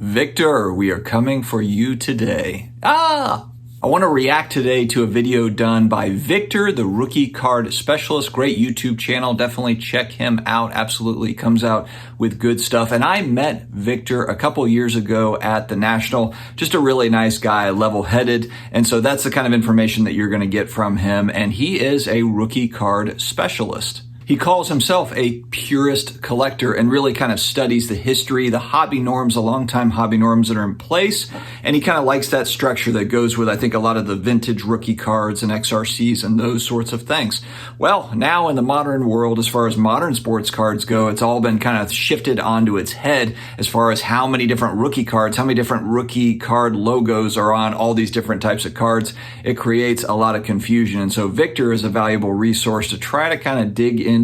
Victor, we are coming for you today. I want to react today to a video done by Victor, the rookie card specialist. Great YouTube channel. Definitely check him out. Absolutely comes out with good stuff. And I met Victor a couple years ago at the National. Just a really nice guy, level-headed. And so that's the kind of information that you're going to get from him. And he is a rookie card specialist. He calls himself a purist collector and really kind of studies the history, the hobby norms, the longtime hobby norms that are in place. And he kind of likes that structure that goes with, I think, a lot of the vintage rookie cards and XRCs and those sorts of things. Well, now in the modern world, as far as modern sports cards go, it's all been kind of shifted onto its head as far as how many different rookie cards, how many different rookie card logos are on all these different types of cards. It creates a lot of confusion. And so Victor is a valuable resource to try to kind of dig into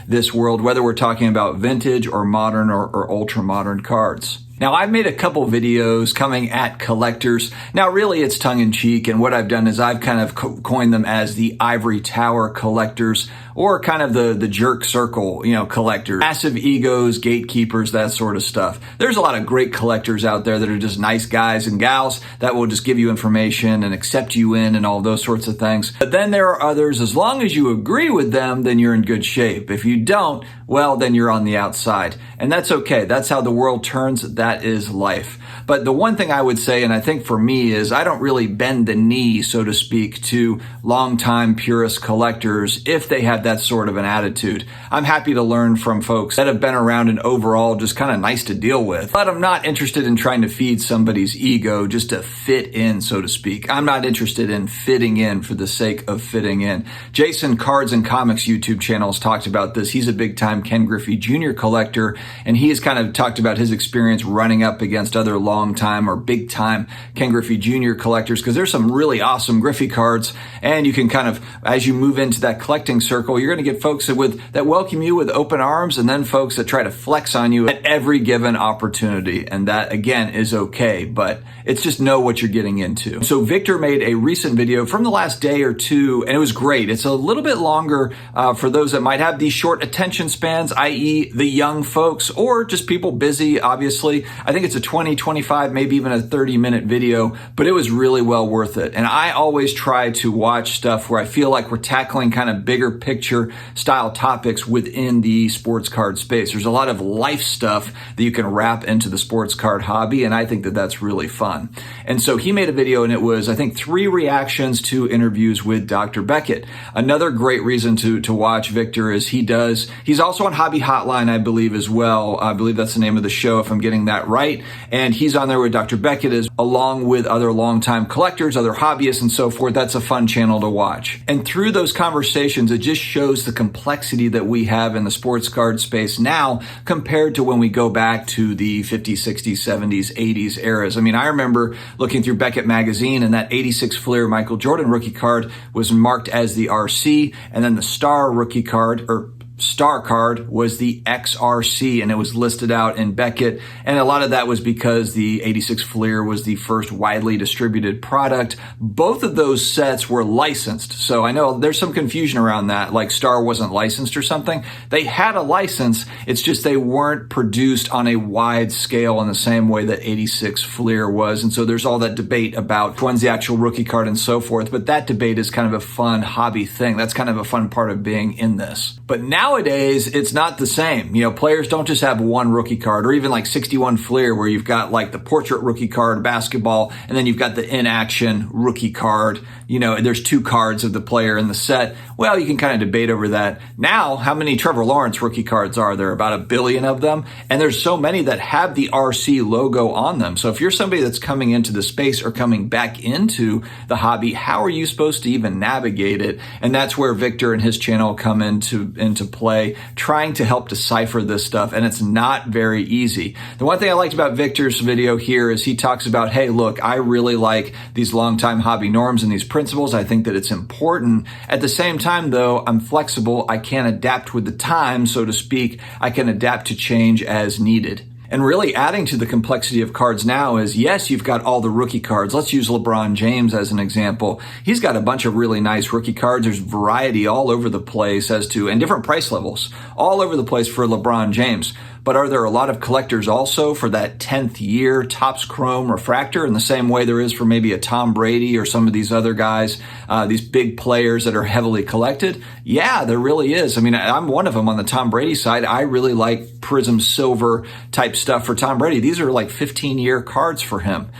this world, whether we're talking about vintage or modern or ultra modern cards. Now, I've made a couple videos coming at collectors. Now, really, it's tongue-in-cheek, and what I've done is I've kind of coined them as the ivory tower collectors, or kind of the jerk circle, collectors. Massive egos, gatekeepers, that sort of stuff. There's a lot of great collectors out there that are just nice guys and gals that will just give you information and accept you in and all those sorts of things. But then there are others, as long as you agree with them, then you're in good shape. If you don't, well, then you're on the outside. And that's okay. That's how the world turns. That is life. But the one thing I would say, and I think for me, is I don't really bend the knee, so to speak, to longtime purist collectors if they have that sort of an attitude. I'm happy to learn from folks that have been around and overall just kind of nice to deal with. But I'm not interested in trying to feed somebody's ego just to fit in, so to speak. I'm not interested in fitting in for the sake of fitting in. Jason, Cards and Comics YouTube channel, has talked about this. He's a big-time Ken Griffey Jr. collector, and he has kind of talked about his experience running up against other long-time or big-time Ken Griffey Jr. collectors, because there's some really awesome Griffey cards, and you can kind of, as you move into that collecting circle, you're going to get folks that welcome you with open arms, and then folks that try to flex on you at every given opportunity. And that, again, is okay, but it's just know what you're getting into. So Victor made a recent video from the last day or two, and it was great. It's a little bit longer for those that might have these short attention spans, i.e. the young folks, or just people busy, obviously. I think it's a 20, 25, maybe even a 30-minute video, but it was really well worth it. And I always try to watch stuff where I feel like we're tackling kind of bigger picture style topics within the sports card space. There's a lot of life stuff that you can wrap into the sports card hobby, and I think that that's really fun. And so he made a video, and it was, I think, 3 reactions to interviews with Dr. Beckett. Another great reason to watch Victor is he's also on Hobby Hotline, I believe, as well. I believe that's the name of the show, if I'm getting that right. And he's on there with Dr. Beckett, along with other longtime collectors, other hobbyists, and so forth. That's a fun channel to watch. And through those conversations, it just shows the complexity that we have in the sports card space now compared to when we go back to the 50s, 60s, 70s, 80s eras. I mean, I remember looking through Beckett magazine, and that 86 Fleer Michael Jordan rookie card was marked as the RC, and then the Star rookie card, or Star card, was the XRC, and it was listed out in Beckett. And a lot of that was because the 86 Fleer was the first widely distributed product. Both of those sets were licensed. So I know there's some confusion around that, like Star wasn't licensed or something. They had a license. It's just they weren't produced on a wide scale in the same way that 86 Fleer was. And so there's all that debate about which one's the actual rookie card and so forth. But that debate is kind of a fun hobby thing. That's kind of a fun part of being in this. But nowadays, it's not the same. Players don't just have one rookie card, or even like 61 Fleer, where you've got like the portrait rookie card, basketball, and then you've got the in-action rookie card. There's 2 cards of the player in the set. Well, you can kind of debate over that. Now, how many Trevor Lawrence rookie cards are there? About 1 billion of them. And there's so many that have the RC logo on them. So if you're somebody that's coming into the space or coming back into the hobby, how are you supposed to even navigate it? And that's where Victor and his channel come into play, trying to help decipher this stuff. And it's not very easy. The one thing I liked about Victor's video here is he talks about, hey, look, I really like these longtime hobby norms and these principles. I think that it's important. At the same time, though, I'm flexible. I can adapt with the time, so to speak. I can adapt to change as needed. And really adding to the complexity of cards now is, yes, you've got all the rookie cards. Let's use LeBron James as an example. He's got a bunch of really nice rookie cards. There's variety all over the place and different price levels all over the place for LeBron James. but are there a lot of collectors also for that 10th year Topps Chrome refractor in the same way there is for maybe a Tom Brady or some of these other guys, these big players that are heavily collected? Yeah, there really is. I mean, I'm one of them on the Tom Brady side. I really like Prism Silver type stuff for Tom Brady. These are like 15-year cards for him,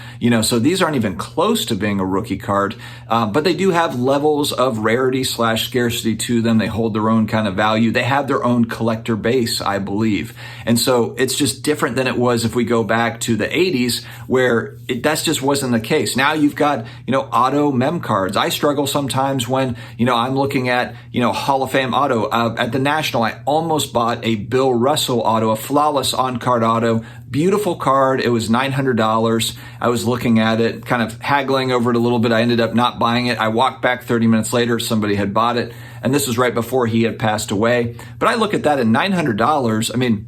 so these aren't even close to being a rookie card, but they do have levels of rarity / scarcity to them. They hold their own kind of value. They have their own collector base, I believe. And so it's just different than it was if we go back to the 80s where that just wasn't the case. Now you've got, auto mem cards. I struggle sometimes when, I'm looking at, Hall of Fame auto. At the National, I almost bought a Bill Russell auto, a flawless on-card auto. Beautiful card. It was $900. I was looking at it, kind of haggling over it a little bit. I ended up not buying it. I walked back 30 minutes later. Somebody had bought it. And this was right before he had passed away. But I look at that at $900. I mean,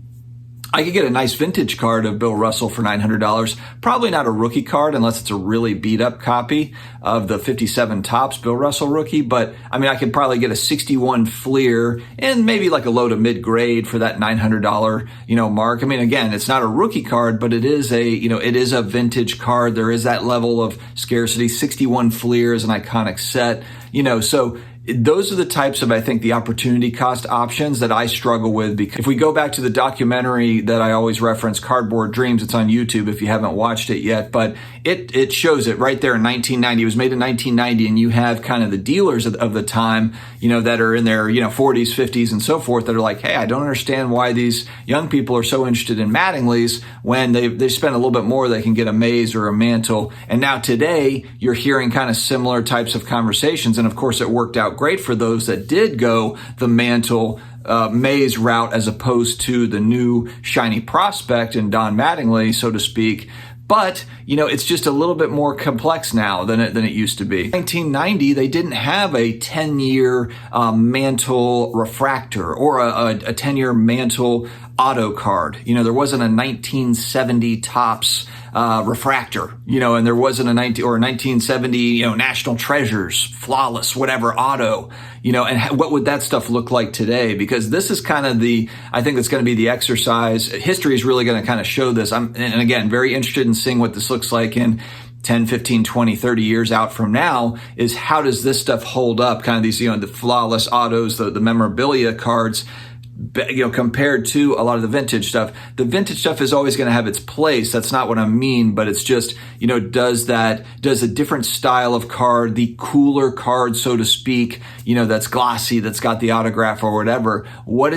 I could get a nice vintage card of Bill Russell for $900. Probably not a rookie card unless it's a really beat up copy of the 57 Topps Bill Russell rookie. But I mean, I could probably get a 61 Fleer and maybe like a low to mid grade for that $900, mark. I mean, again, it's not a rookie card, but it is it is a vintage card. There is that level of scarcity. 61 Fleer is an iconic set, so those are the types of, I think, the opportunity cost options that I struggle with. Because if we go back to the documentary that I always reference, Cardboard Dreams, it's on YouTube if you haven't watched it yet, but it shows it right there in 1990. It was made in 1990, and you have kind of the dealers of the time, that are in their, 40s, 50s, and so forth that are like, hey, I don't understand why these young people are so interested in Mattinglys when they spend a little bit more, they can get a Mays or a Mantle. And now today, you're hearing kind of similar types of conversations. And of course, it worked out great for those that did go the Mantle Mays route as opposed to the new shiny prospect in Don Mattingly, so to speak. But, it's just a little bit more complex now than it used to be. In 1990, they didn't have a 10-year Mantle refractor or a 10-year Mantle auto card. There wasn't a 1970 Topps refractor, and there wasn't a 1970, National Treasures, flawless, whatever auto, and what would that stuff look like today? Because this is kind of I think it's going to be the exercise. History is really going to kind of show this. And again, very interested in seeing what this looks like in 10, 15, 20, 30 years out from now, is how does this stuff hold up? Kind of these, the flawless autos, the memorabilia cards, compared to a lot of the vintage stuff. The vintage stuff is always going to have its place. That's not what I mean, but it's just, does a different style of card, the cooler card, so to speak, that's glossy, that's got the autograph or whatever. How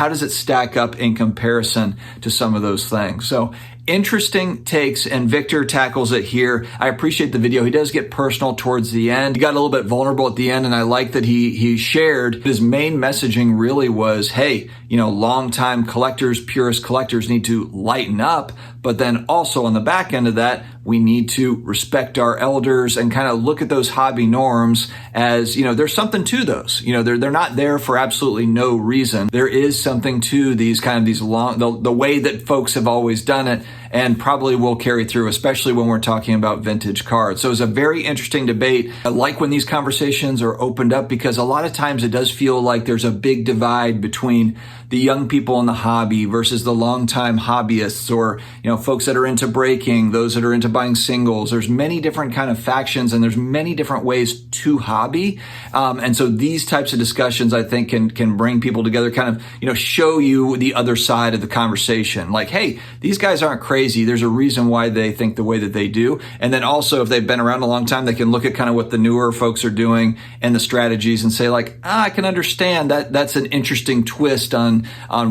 does it stack up in comparison to some of those things? So interesting takes, and Victor tackles it here. I appreciate the video. He does get personal towards the end. He got a little bit vulnerable at the end, and I like that he shared his main messaging really was, hey, longtime collectors, purist collectors need to lighten up, but then also on the back end of that, we need to respect our elders and kind of look at those hobby norms as, there's something to those. They're not there for absolutely no reason. There is something to these the way that folks have always done it, and probably will carry through, especially when we're talking about vintage cards. So it's a very interesting debate. I like when these conversations are opened up, because a lot of times it does feel like there's a big divide between the young people in the hobby versus the longtime hobbyists, or, folks that are into breaking, those that are into buying singles. There's many different kind of factions, and there's many different ways to hobby. And so these types of discussions, I think, can bring people together, kind of, show you the other side of the conversation. Like, hey, these guys aren't crazy. There's a reason why they think the way that they do. And then also, if they've been around a long time, they can look at kind of what the newer folks are doing and the strategies and say like, I can understand that. That's an interesting twist on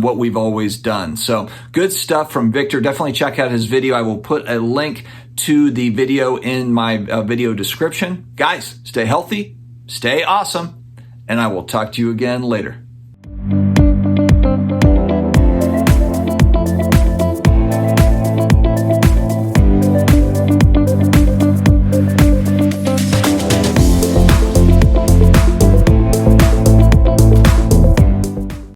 what we've always done. So good stuff from Victor. Definitely check out his video. I will put a link to the video in my video description. Guys, stay healthy, stay awesome, and I will talk to you again later.